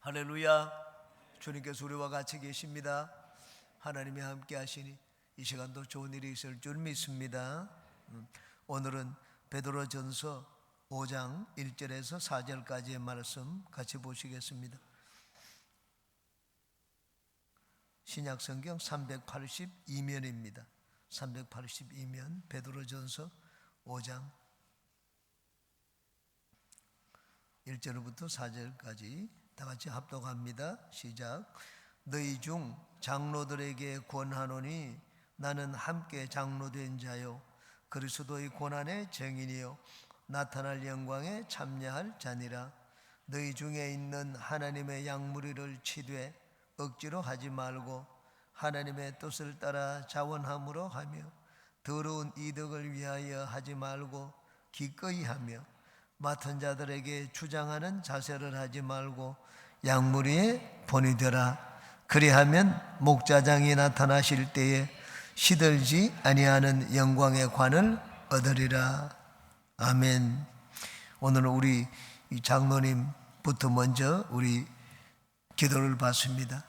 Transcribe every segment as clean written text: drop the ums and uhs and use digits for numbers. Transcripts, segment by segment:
할렐루야. 주님께서 우리와 같이 계십니다. 하나님이 함께 하시니 이 시간도 좋은 일이 있을 줄 믿습니다. 오늘은 베드로전서 5장 1절에서 4절까지의 말씀 같이 보시겠습니다. 신약성경 382면입니다. 382면 베드로전서 5장 1절부터 4절까지 다 같이 합독합니다. 시작. 너희 중 장로들에게 권하노니 나는 함께 장로된 자요 그리스도의 고난의 증인이요 나타날 영광에 참여할 자니라. 너희 중에 있는 하나님의 양무리를 치되 억지로 하지 말고 하나님의 뜻을 따라 자원함으로 하며 더러운 이득을 위하여 하지 말고 기꺼이 하며 맡은 자들에게 주장하는 자세를 하지 말고 양무리에 본이 되라. 그리하면 목자장이 나타나실 때에 시들지 아니하는 영광의 관을 얻으리라. 아멘. 오늘은 우리 장로님부터 먼저 우리 기도를 받습니다.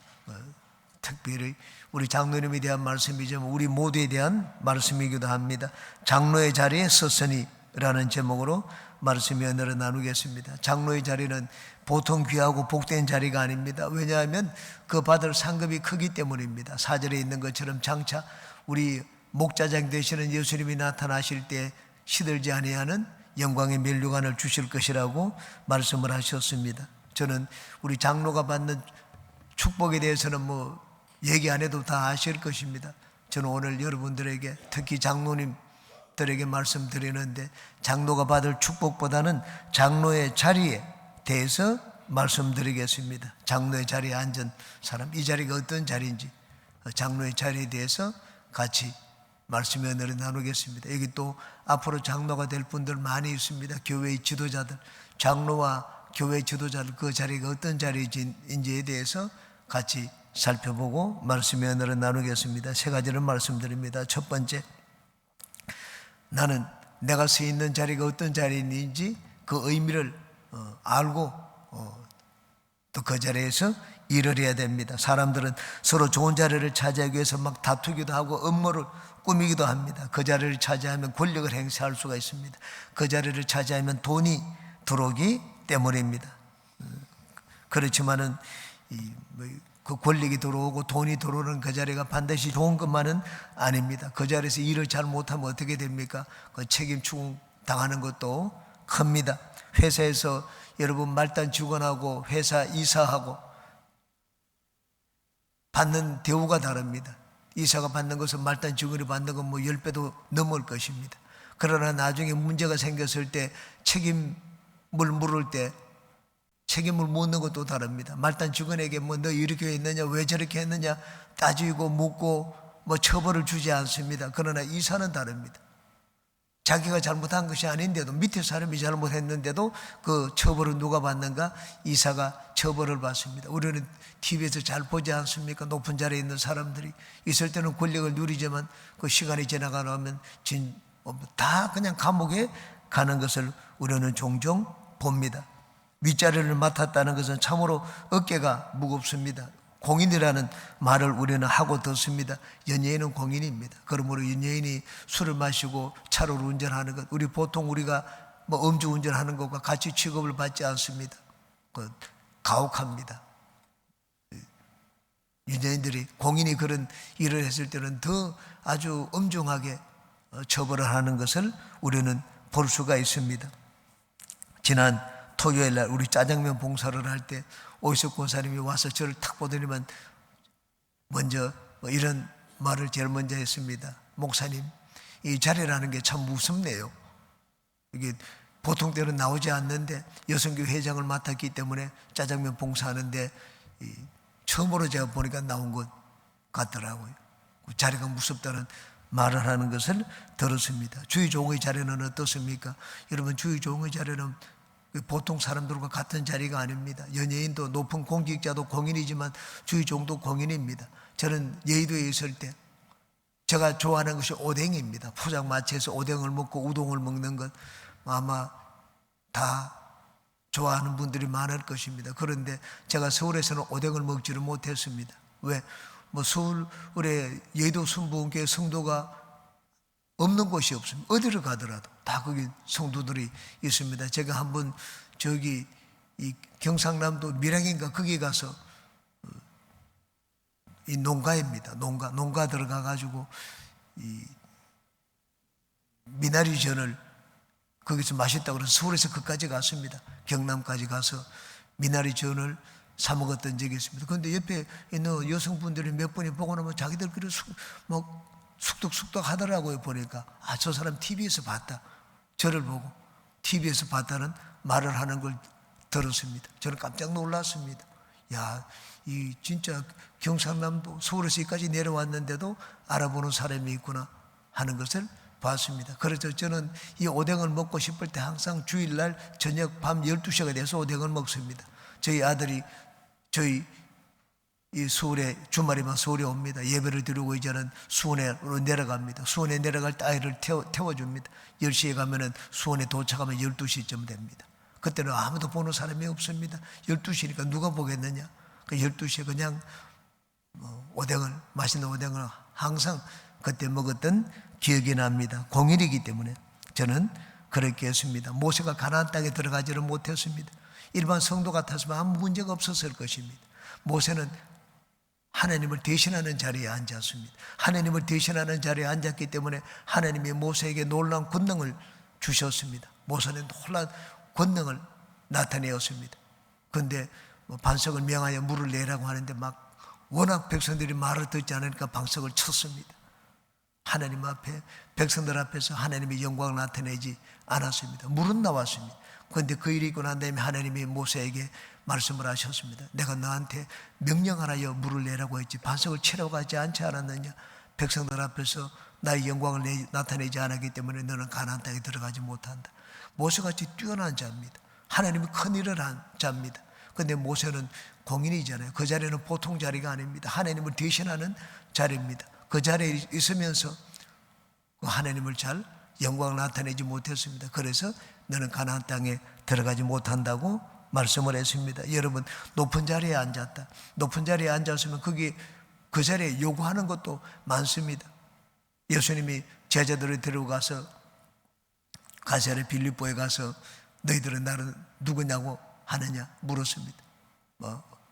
특별히 우리 장로님에 대한 말씀이지만 우리 모두에 대한 말씀이기도 합니다. 장로의 자리에 섰으니 라는 제목으로 말씀이 오늘은 나누겠습니다. 장로의 자리는 보통 귀하고 복된 자리가 아닙니다. 왜냐하면 그 받을 상급이 크기 때문입니다. 4절에 있는 것처럼 장차 우리 목자장 되시는 예수님이 나타나실 때 시들지 아니하는 영광의 면류관을 주실 것이라고 말씀을 하셨습니다. 저는 우리 장로가 받는 축복에 대해서는 얘기 안 해도 다 아실 것입니다. 저는 오늘 여러분들에게 특히 장로님들에게 말씀드리는데 장로가 받을 축복보다는 장로의 자리에 대해서 말씀드리겠습니다. 장로의 자리에 앉은 사람, 이 자리가 어떤 자리인지 장로의 자리에 대해서 같이 말씀의 은혜를 나누겠습니다. 여기 또 앞으로 장로가 될 분들 많이 있습니다. 교회의 지도자들, 장로와 교회 지도자들 그 자리가 어떤 자리인지에 대해서 같이 살펴보고 말씀의 은혜를 나누겠습니다. 세 가지를 말씀드립니다. 첫 번째, 나는 내가 서 있는 자리가 어떤 자리인지 그 의미를 알고 또 그 자리에서 일을 해야 됩니다. 사람들은 서로 좋은 자리를 차지하기 위해서 막 다투기도 하고 음모를 꾸미기도 합니다. 그 자리를 차지하면 권력을 행사할 수가 있습니다. 그 자리를 차지하면 돈이 들어오기 때문입니다. 그렇지만은 그 권력이 들어오고 돈이 들어오는 그 자리가 반드시 좋은 것만은 아닙니다. 그 자리에서 일을 잘 못하면 어떻게 됩니까? 그 책임 추궁당하는 것도 큽니다. 회사에서 여러분 말단 직원하고 회사 이사하고 받는 대우가 다릅니다. 이사가 받는 것은 말단 직원이 받는 건 10배도 넘을 것입니다. 그러나 나중에 문제가 생겼을 때 책임을 물을 때 책임을 묻는 것도 다릅니다. 말단 직원에게 너 이렇게 했느냐, 왜 저렇게 했느냐 따지고 묻고 처벌을 주지 않습니다. 그러나 이사는 다릅니다. 자기가 잘못한 것이 아닌데도 밑에 사람이 잘못했는데도 그 처벌을 누가 받는가? 이사가 처벌을 받습니다. 우리는 TV에서 잘 보지 않습니까? 높은 자리에 있는 사람들이 있을 때는 권력을 누리지만 그 시간이 지나가 나면 다 그냥 감옥에 가는 것을 우리는 종종 봅니다. 윗자리를 맡았다는 것은 참으로 어깨가 무겁습니다. 공인이라는 말을 우리는 하고 듣습니다. 연예인은 공인입니다. 그러므로 연예인이 술을 마시고 차로를 운전하는 것, 우리가 음주운전하는 것과 같이 취급을 받지 않습니다. 가혹합니다. 연예인들이 공인이 그런 일을 했을 때는 더 아주 엄중하게 처벌을 하는 것을 우리는 볼 수가 있습니다. 지난 토요일 날 우리 짜장면 봉사를 할 때 오이석 권사님이 와서 저를 탁 보더니만 먼저 이런 말을 제일 먼저 했습니다. 목사님, 이 자리라는 게 참 무섭네요. 이게 보통 때는 나오지 않는데 여성교회 회장을 맡았기 때문에 짜장면 봉사하는데 처음으로 제가 보니까 나온 것 같더라고요. 그 자리가 무섭다는 말을 하는 것을 들었습니다. 주의종의 자리는 어떻습니까? 여러분, 주의종의 자리는 보통 사람들과 같은 자리가 아닙니다. 연예인도 높은 공직자도 공인이지만 주의종도 공인입니다. 저는 여의도에 있을 때 제가 좋아하는 것이 오뎅입니다. 포장마차에서 오뎅을 먹고 우동을 먹는 것 아마 다 좋아하는 분들이 많을 것입니다. 그런데 제가 서울에서는 오뎅을 먹지를 못했습니다. 왜? 서울에 여의도 순복음교회 성도가 없는 곳이 없습니다. 어디를 가더라도 다 거기 성도들이 있습니다. 제가 한번 저기 이 경상남도 밀양인가 거기 가서 이 농가입니다. 농가 들어가 가지고 이 미나리전을 거기서 맛있다고 그래서 서울에서 그까지 갔습니다. 경남까지 가서 미나리전을 사 먹었던 적이 있습니다. 그런데 옆에 있는 여성분들이 몇 분이 보고 나면 자기들끼리 숙덕숙덕 하더라고요. 보니까 저 사람 TV에서 봤다. 저를 보고 TV에서 봤다는 말을 하는 걸 들었습니다. 저는 깜짝 놀랐습니다. 이 진짜 경상남도 서울에서 여기까지 내려왔는데도 알아보는 사람이 있구나 하는 것을 봤습니다. 그래서 저는 이 오뎅을 먹고 싶을 때 항상 주일날 저녁 밤 12시가 돼서 오뎅을 먹습니다. 저희 아들이 저희 이 서울에 주말에만 서울에 옵니다. 예배를 드리고 이제는 수원으로 내려갑니다. 수원에 내려갈 때 아이를 태워줍니다. 10시에 가면은 수원에 도착하면 12시쯤 됩니다. 그때는 아무도 보는 사람이 없습니다. 12시니까 누가 보겠느냐. 그 12시에 그냥 맛있는 오뎅을 항상 그때 먹었던 기억이 납니다. 공일이기 때문에 저는 그렇게 했습니다. 모세가 가나안 땅에 들어가지를 못했습니다. 일반 성도 같았으면 아무 문제가 없었을 것입니다. 모세는 하나님을 대신하는 자리에 앉았습니다. 하나님을 대신하는 자리에 앉았기 때문에 하나님이 모세에게 놀라운 권능을 주셨습니다. 모세는 놀라운 권능을 나타내었습니다. 그런데 반석을 명하여 물을 내라고 하는데 워낙 백성들이 말을 듣지 않으니까 반석을 쳤습니다. 하나님 앞에 백성들 앞에서 하나님의 영광을 나타내지 않았습니다. 물은 나왔습니다. 그런데 그 일이 있고 난 다음에 하나님이 모세에게 말씀을 하셨습니다. 내가 너한테 명령하여 물을 내라고 했지 반석을 치라고 하지 않지 않았느냐. 백성들 앞에서 나의 영광을 나타내지 않았기 때문에 너는 가나안 땅에 들어가지 못한다. 모세같이 뛰어난 자입니다. 하나님이 큰 일을 한 자입니다. 그런데 모세는 공인이잖아요. 그 자리는 보통 자리가 아닙니다. 하나님을 대신하는 자리입니다. 그 자리에 있으면서 하나님을 잘 영광을 나타내지 못했습니다. 그래서 너는 가나안 땅에 들어가지 못한다고 말씀을 했습니다. 여러분, 높은 자리에 앉았다. 높은 자리에 앉았으면 그 자리에 요구하는 것도 많습니다. 예수님이 제자들을 데려가서 가세르 빌립보에 가서 너희들은 나를 누구냐고 하느냐 물었습니다.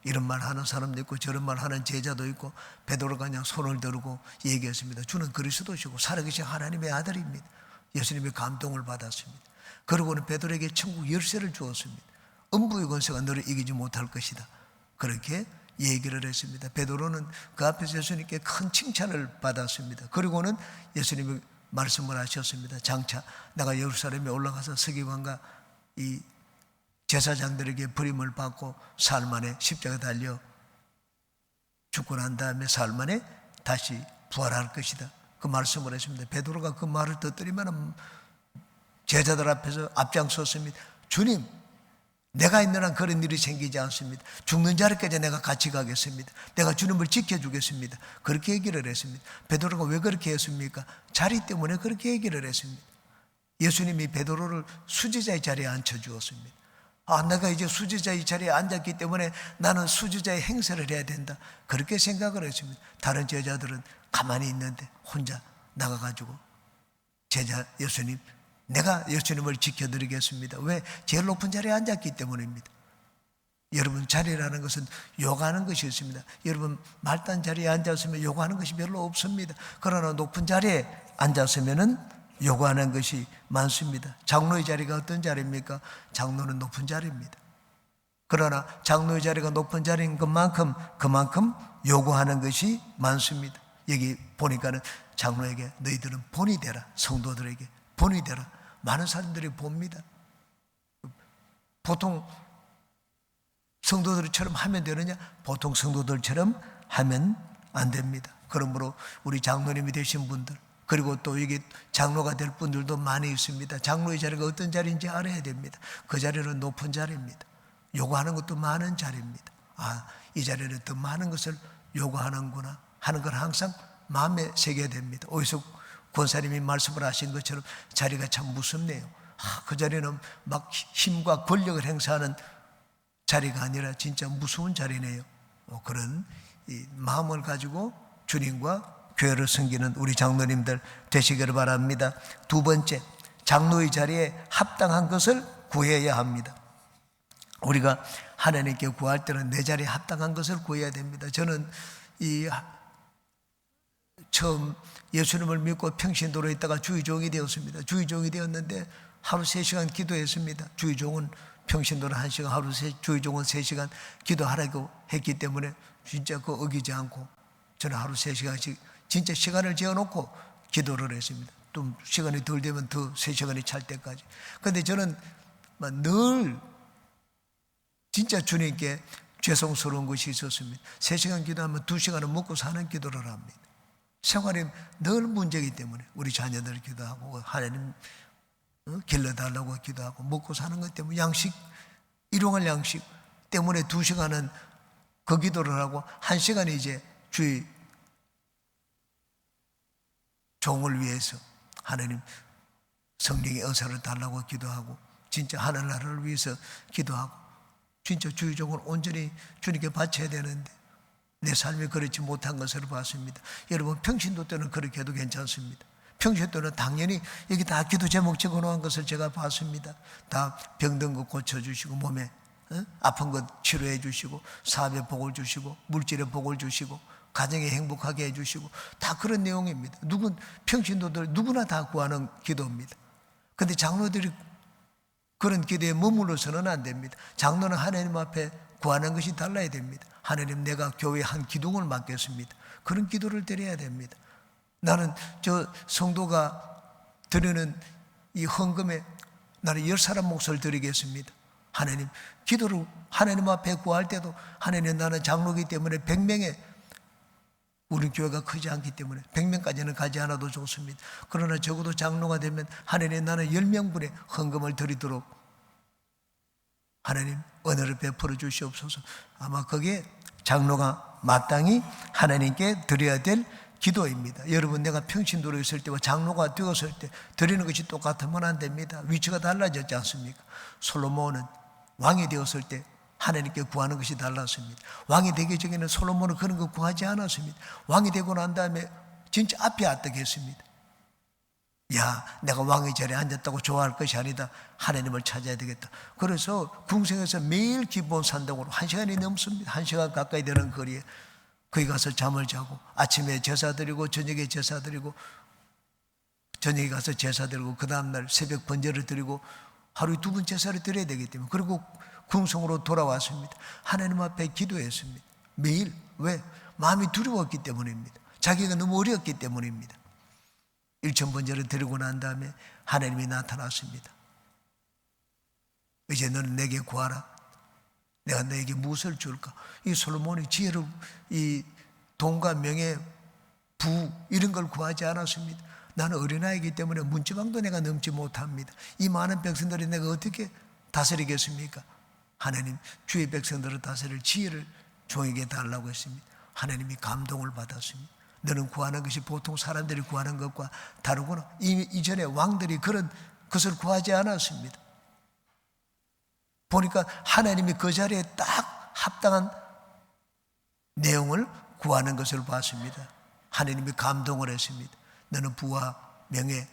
이런 말 하는 사람도 있고 저런 말 하는 제자도 있고 베드로가 그냥 손을 들고 얘기했습니다. 주는 그리스도시고 살아계신 하나님의 아들입니다. 예수님의 감동을 받았습니다. 그러고는 베드로에게 천국 열쇠를 주었습니다. 음부의 권세가 너를 이기지 못할 것이다. 그렇게 얘기를 했습니다. 베드로는 그 앞에서 예수님께 큰 칭찬을 받았습니다. 그리고는 예수님이 말씀을 하셨습니다. 장차 내가 예루살렘에 올라가서 서기관과 이 제사장들에게 버림을 받고 사흘 만에 십자가 달려 죽고 난 다음에 사흘 만에 다시 부활할 것이다. 그 말씀을 했습니다. 베드로가 그 말을 듣더니만 제자들 앞에서 앞장섰습니다. 주님, 내가 있는 한 그런 일이 생기지 않습니다. 죽는 자리까지 내가 같이 가겠습니다. 내가 주님을 지켜주겠습니다. 그렇게 얘기를 했습니다. 베드로가 왜 그렇게 했습니까? 자리 때문에 그렇게 얘기를 했습니다. 예수님이 베드로를 수지자의 자리에 앉혀주었습니다. 내가 이제 수지자의 자리에 앉았기 때문에 나는 수지자의 행세를 해야 된다. 그렇게 생각을 했습니다. 다른 제자들은 가만히 있는데 혼자 나가가지고 제자 예수님, 내가 예수님을 지켜드리겠습니다. 왜? 제일 높은 자리에 앉았기 때문입니다. 여러분, 자리라는 것은 요구하는 것이 있습니다. 여러분, 말단 자리에 앉았으면 요구하는 것이 별로 없습니다. 그러나 높은 자리에 앉았으면은 요구하는 것이 많습니다. 장로의 자리가 어떤 자리입니까? 장로는 높은 자리입니다. 그러나 장로의 자리가 높은 자리인 것만큼 그만큼 요구하는 것이 많습니다. 여기 보니까는 장로에게 너희들은 본이 되라. 성도들에게 본이 되라. 많은 사람들이 봅니다. 보통 성도들처럼 하면 되느냐? 보통 성도들처럼 하면 안 됩니다. 그러므로 우리 장로님이 되신 분들, 그리고 또 여기 장로가 될 분들도 많이 있습니다. 장로의 자리가 어떤 자리인지 알아야 됩니다. 그 자리는 높은 자리입니다. 요구하는 것도 많은 자리입니다. 이 자리는 더 많은 것을 요구하는구나 하는 걸 항상 마음에 새겨야 됩니다. 어디서 권사님이 말씀을 하신 것처럼 자리가 참 무섭네요. 그 자리는 막 힘과 권력을 행사하는 자리가 아니라 진짜 무서운 자리네요. 그런 이 마음을 가지고 주님과 교회를 섬기는 우리 장로님들 되시기를 바랍니다. 두 번째, 장로의 자리에 합당한 것을 구해야 합니다. 우리가 하나님께 구할 때는 내 자리에 합당한 것을 구해야 됩니다. 저는 처음 예수님을 믿고 평신도로 있다가 주의종이 되었습니다. 주의종이 되었는데 하루 3시간 기도했습니다. 주의종은 평신도는 1시간, 주의종은 3시간 기도하라고 했기 때문에 진짜 어기지 않고 저는 하루 3시간씩 진짜 시간을 재어놓고 기도를 했습니다. 또 시간이 덜 되면 더 3시간이 찰 때까지. 그런데 저는 늘 진짜 주님께 죄송스러운 것이 있었습니다. 3시간 기도하면 2시간은 먹고 사는 기도를 합니다. 생활에 늘 문제이기 때문에 우리 자녀들 기도하고 하나님 길러달라고 기도하고 먹고 사는 것 때문에 일용할 양식 때문에 2시간은 그 기도를 하고 1시간이 이제 주의 종을 위해서 하나님 성령의 은사를 달라고 기도하고 진짜 하늘나라를 위해서 기도하고 진짜 주의 종을 온전히 주님께 바쳐야 되는데 내 삶이 그렇지 못한 것을 봤습니다. 여러분 평신도 때는 그렇게 해도 괜찮습니다. 평신도 때는 당연히 여기 다 기도 제목 적어놓은 것을 제가 봤습니다. 다 병든 것 고쳐주시고 몸에 아픈 것 치료해 주시고 사업에 복을 주시고 물질에 복을 주시고 가정에 행복하게 해주시고 다 그런 내용입니다. 평신도들 누구나 다 구하는 기도입니다. 그런데 장로들이 그런 기도에 머물러서는 안 됩니다. 장로는 하나님 앞에 구하는 것이 달라야 됩니다. 하나님, 내가 교회에 한 기둥을 맡겼습니다. 그런 기도를 드려야 됩니다. 나는 저 성도가 드리는 이 헌금에 나는 10사람 몫을 드리겠습니다. 하나님, 기도를 하나님 앞에 구할 때도 하나님, 나는 장로이기 때문에 100명의 우리 교회가 크지 않기 때문에 100명까지는 가지 않아도 좋습니다. 그러나 적어도 장로가 되면 하나님, 나는 10명분의 헌금을 드리도록 하나님 은혜를 베풀어 주시옵소서. 아마 그게 장로가 마땅히 하나님께 드려야 될 기도입니다. 여러분, 내가 평신도로 있을 때와 장로가 되었을 때 드리는 것이 똑같으면 안 됩니다. 위치가 달라졌지 않습니까? 솔로몬은 왕이 되었을 때 하나님께 구하는 것이 달랐습니다. 왕이 되기 전에는 솔로몬은 그런 거 구하지 않았습니다. 왕이 되고 난 다음에 진짜 앞에 아득했습니다. 야, 내가 왕의 자리에 앉았다고 좋아할 것이 아니다. 하나님을 찾아야 되겠다. 그래서 궁성에서 매일 기본 산동으로 1시간이 넘습니다. 1시간 가까이 되는 거리에 거기 가서 잠을 자고 아침에 제사 드리고 저녁에 제사 드리고 저녁에 가서 제사 드리고 그 다음날 새벽 번제를 드리고 하루에 2번 제사를 드려야 되기 때문에 그리고 궁성으로 돌아왔습니다. 하나님 앞에 기도했습니다. 매일. 왜? 마음이 두려웠기 때문입니다. 자기가 너무 어려웠기 때문입니다. 1,000번제를 드리고 난 다음에 하나님이 나타났습니다. 이제 너는 내게 구하라. 내가 너에게 무엇을 줄까? 이 솔로몬이 지혜로 이 돈과 명예, 부 이런 걸 구하지 않았습니다. 나는 어린아이이기 때문에 문지방도 내가 넘지 못합니다. 이 많은 백성들이 내가 어떻게 다스리겠습니까? 하나님, 주의 백성들을 다스릴 지혜를 종에게 달라고 했습니다. 하나님이 감동을 받았습니다. 너는 구하는 것이 보통 사람들이 구하는 것과 다르구나. 이전에 왕들이 그런 것을 구하지 않았습니다. 보니까 하나님이 그 자리에 딱 합당한 내용을 구하는 것을 봤습니다. 하나님이 감동을 했습니다. 너는 부와 명예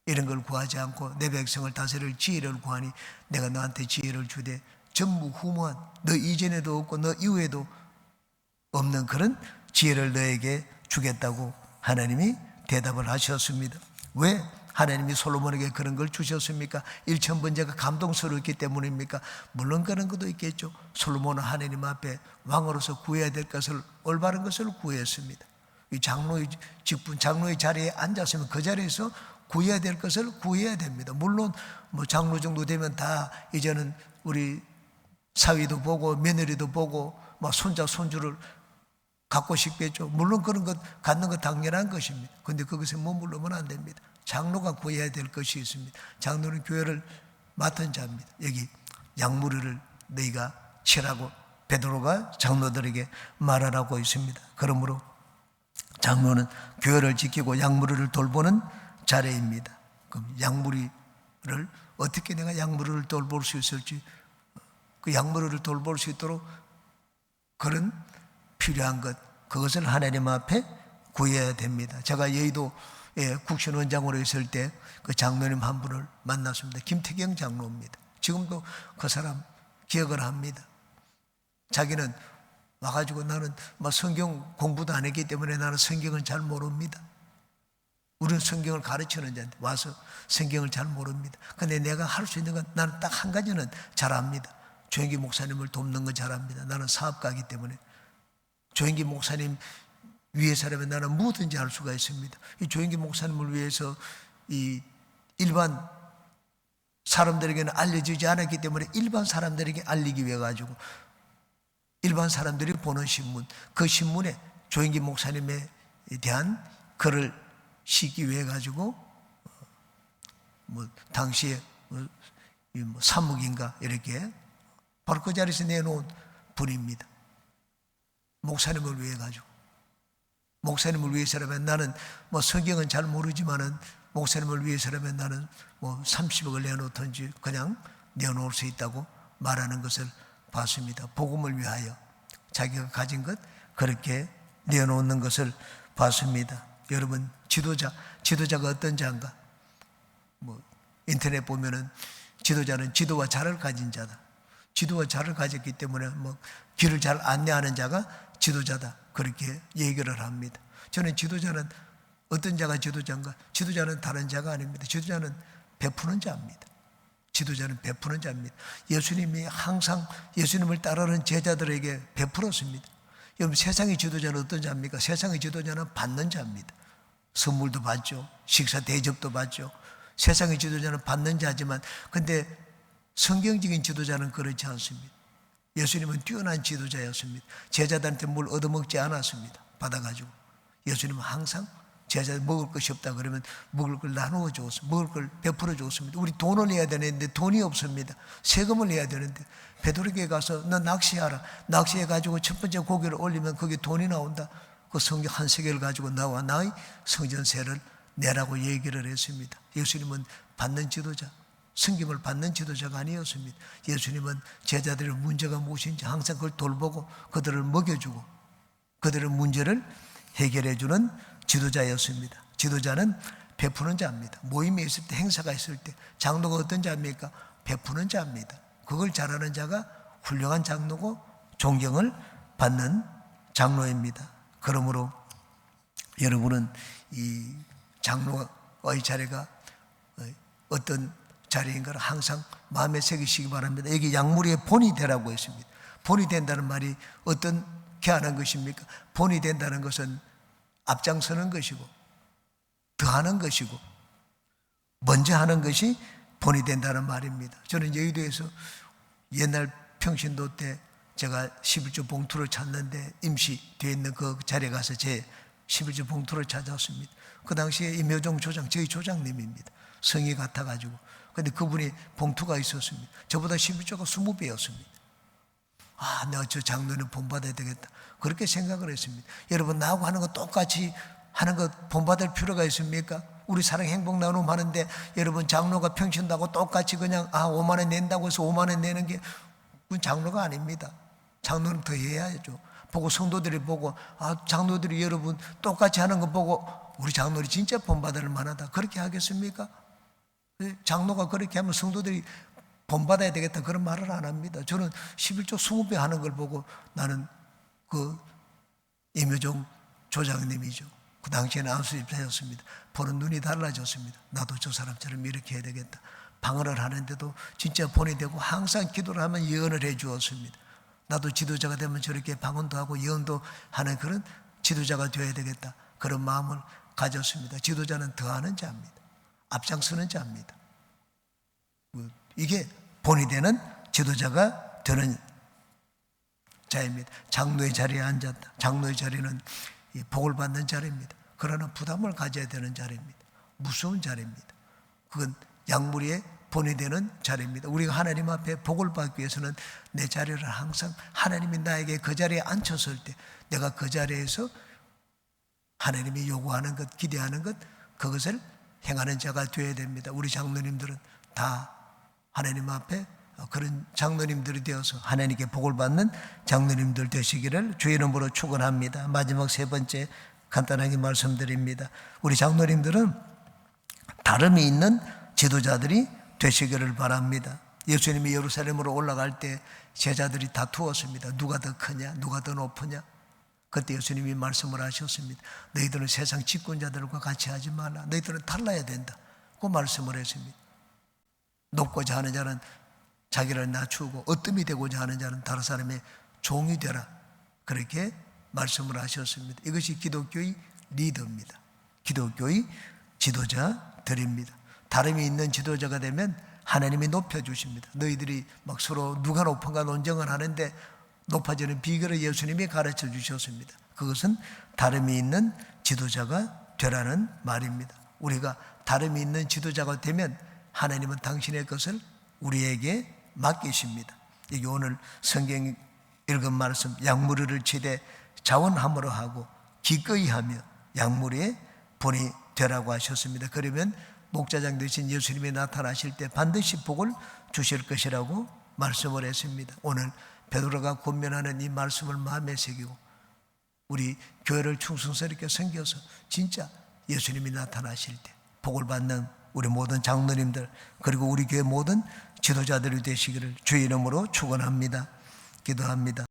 이런 걸 구하지 않고 내 백성을 다스릴 지혜를 구하니 내가 너한테 지혜를 주되 전무후무한 너 이전에도 없고 너 이후에도 없는 그런 지혜를 너에게 주겠다고 하나님이 대답을 하셨습니다. 왜 하나님이 솔로몬에게 그런 걸 주셨습니까? 1,000번제가 감동스러웠기 때문입니까? 물론 그런 것도 있겠죠. 솔로몬은 하나님 앞에 왕으로서 구해야 될 것을 올바른 것을 구했습니다. 이 장로의 직분, 장로의 자리에 앉았으면 그 자리에서 구해야 될 것을 구해야 됩니다. 물론 뭐 장로 정도 되면 다 이제는 우리 사위도 보고 며느리도 보고 막 손자 손주를 갖고 싶겠죠. 물론 그런 것 갖는 것 당연한 것입니다. 그런데 그것에 머물러면 안 됩니다. 장로가 구해야 될 것이 있습니다. 장로는 교회를 맡은 자입니다. 여기 양무리를 너희가 치라고 베드로가 장로들에게 말하라고 있습니다. 그러므로 장로는 교회를 지키고 양무리를 돌보는 자리입니다. 그럼 양무리 어떻게 내가 약물을 돌볼 수 있을지, 그 약물을 돌볼 수 있도록 그런 필요한 것, 그것을 하나님 앞에 구해야 됩니다. 제가 여의도에 국신원장으로 있을 때 그 장로님 한 분을 만났습니다. 김태경 장로입니다. 지금도 그 사람 기억을 합니다. 자기는 와가지고 나는 성경 공부도 안 했기 때문에 나는 성경을 잘 모릅니다. 우리는 성경을 가르치는 자인데 와서 성경을 잘 모릅니다. 근데 내가 할 수 있는 건 나는 딱 한 가지는 잘 압니다. 조영기 목사님을 돕는 건 잘 압니다. 나는 사업가이기 때문에 조영기 목사님 위해서라면 나는 뭐든지 할 수가 있습니다. 이 조영기 목사님을 위해서 이 일반 사람들에게는 알려지지 않았기 때문에 일반 사람들에게 알리기 위해 가지고 일반 사람들이 보는 신문, 그 신문에 조영기 목사님에 대한 글을 싣기 위해 가지고 당시에 사묵인가 이렇게 바로 그 자리에서 내놓은 분입니다. 목사님을 위해 가지고, 목사님을 위해서라면 나는 성경은 잘 모르지만은 목사님을 위해서라면 나는 30억을 내놓든지 그냥 내놓을 수 있다고 말하는 것을 봤습니다. 복음을 위하여 자기가 가진 것 그렇게 내놓는 것을 봤습니다. 여러분, 지도자가 어떤 자인가? 인터넷 보면은 지도자는 지도와 자를 가진 자다. 지도와 자를 가졌기 때문에 길을 잘 안내하는 자가 지도자다. 그렇게 얘기를 합니다. 저는 지도자는 어떤 자가 지도자인가? 지도자는 다른 자가 아닙니다. 지도자는 베푸는 자입니다. 지도자는 베푸는 자입니다. 예수님이 항상 예수님을 따르는 제자들에게 베풀었습니다. 여러분, 세상의 지도자는 어떤 자입니까? 세상의 지도자는 받는 자입니다. 선물도 받죠. 식사 대접도 받죠. 세상의 지도자는 받는 자지만 근데 성경적인 지도자는 그렇지 않습니다. 예수님은 뛰어난 지도자였습니다. 제자들한테 뭘 얻어먹지 않았습니다. 받아가지고 예수님은 항상 제자들 먹을 것이 없다 그러면 먹을 걸 나누어 줬습니다. 먹을 걸 베풀어 줬습니다. 우리 돈을 내야 되는데 돈이 없습니다. 세금을 내야 되는데 베드로에게 가서 너 낚시하라. 낚시해가지고 첫 번째 고기를 올리면 거기 돈이 나온다. 그 성경 한 세계를 가지고 나와 나의 성전세를 내라고 얘기를 했습니다. 예수님은 받는 지도자, 섬김을 받는 지도자가 아니었습니다. 예수님은 제자들의 문제가 무엇인지 항상 그걸 돌보고 그들을 먹여주고 그들의 문제를 해결해주는 지도자였습니다. 지도자는 베푸는 자입니다. 모임에 있을 때, 행사가 있을 때 장로가 어떤 자입니까? 베푸는 자입니다. 그걸 잘하는 자가 훌륭한 장로고 존경을 받는 장로입니다. 그러므로 여러분은 이 장로의 자리가 어떤 자리인가를 항상 마음에 새기시기 바랍니다. 여기 약물의 본이 되라고 했습니다. 본이 된다는 말이 어떻게 하는 것입니까? 본이 된다는 것은 앞장서는 것이고 더하는 것이고 먼저 하는 것이 본이 된다는 말입니다. 저는 여의도에서 옛날 평신도 때 제가 11조 봉투를 찾는데 임시 뒤에 있는 그 자리에 가서 제 11조 봉투를 찾았습니다. 그 당시에 임효종 조장, 저희 조장님입니다. 성이 같아가지고. 근데 그분이 봉투가 있었습니다. 저보다 11조가 20배였습니다. 아, 내가 저 장로는 본받아야 되겠다. 그렇게 생각을 했습니다. 여러분, 나하고 하는 거 똑같이 하는 거 본받을 필요가 있습니까? 우리 사랑 행복 나눔 하는데 여러분 장로가 평신도하고 똑같이 그냥 5만 원 낸다고 해서 5만 원 내는 게 그건 장로가 아닙니다. 장로는 더 해야죠. 보고 성도들이 보고 장로들이 여러분 똑같이 하는 거 보고 우리 장로들이 진짜 본받을 만하다. 그렇게 하겠습니까? 장로가 그렇게 하면 성도들이 본받아야 되겠다 그런 말을 안 합니다. 저는 11조 20배 하는 걸 보고 나는 그 임효종 조장님이죠. 그 당시에는 안수집사였습니다. 보는 눈이 달라졌습니다. 나도 저 사람처럼 이렇게 해야 되겠다. 방언을 하는데도 진짜 본이 되고 항상 기도를 하면 예언을 해 주었습니다. 나도 지도자가 되면 저렇게 방언도 하고 예언도 하는 그런 지도자가 되어야 되겠다. 그런 마음을 가졌습니다. 지도자는 더하는 자입니다. 앞장서는 자입니다. 이게 본이 되는 지도자가 되는 자입니다. 장로의 자리에 앉았다. 장로의 자리는 복을 받는 자리입니다. 그러나 부담을 가져야 되는 자리입니다. 무서운 자리입니다. 그건 약물의 본이 되는 자리입니다. 우리가 하나님 앞에 복을 받기 위해서는 내 자리를 항상 하나님이 나에게 그 자리에 앉혔을 때 내가 그 자리에서 하나님이 요구하는 것, 기대하는 것, 그것을 행하는 자가 되어야 됩니다. 우리 장로님들은 다 하나님 앞에 그런 장로님들이 되어서 하나님께 복을 받는 장로님들 되시기를 주의 이름으로 축원합니다. 마지막 세 번째 간단하게 말씀드립니다. 우리 장로님들은 다름이 있는 지도자들이 되시기를 바랍니다. 예수님이 예루살렘으로 올라갈 때 제자들이 다투었습니다. 누가 더 크냐, 누가 더 높으냐. 그때 예수님이 말씀을 하셨습니다. 너희들은 세상 집권자들과 같이 하지 말라. 너희들은 달라야 된다. 그 말씀을 했습니다. 높고자 하는 자는 자기를 낮추고 어뜸이 되고자 하는 자는 다른 사람의 종이 되라. 그렇게 말씀을 하셨습니다. 이것이 기독교의 리더입니다. 기독교의 지도자들입니다. 다름이 있는 지도자가 되면 하나님이 높여주십니다. 너희들이 막 서로 누가 높은가 논쟁을 하는데 높아지는 비결을 예수님이 가르쳐 주셨습니다. 그것은 다름이 있는 지도자가 되라는 말입니다. 우리가 다름이 있는 지도자가 되면 하나님은 당신의 것을 우리에게 맡기십니다. 여기 오늘 성경 읽은 말씀, 약물을 치되 자원함으로 하고 기꺼이 하며 약물의 본이 되라고 하셨습니다. 그러면 목자장 되신 예수님이 나타나실 때 반드시 복을 주실 것이라고 말씀을 했습니다. 오늘 베드로가 권면하는 이 말씀을 마음에 새기고 우리 교회를 충성스럽게 섬겨서 진짜 예수님이 나타나실 때 복을 받는 우리 모든 장로님들 그리고 우리 교회 모든 지도자들이 되시기를 주의 이름으로 축원합니다. 기도합니다.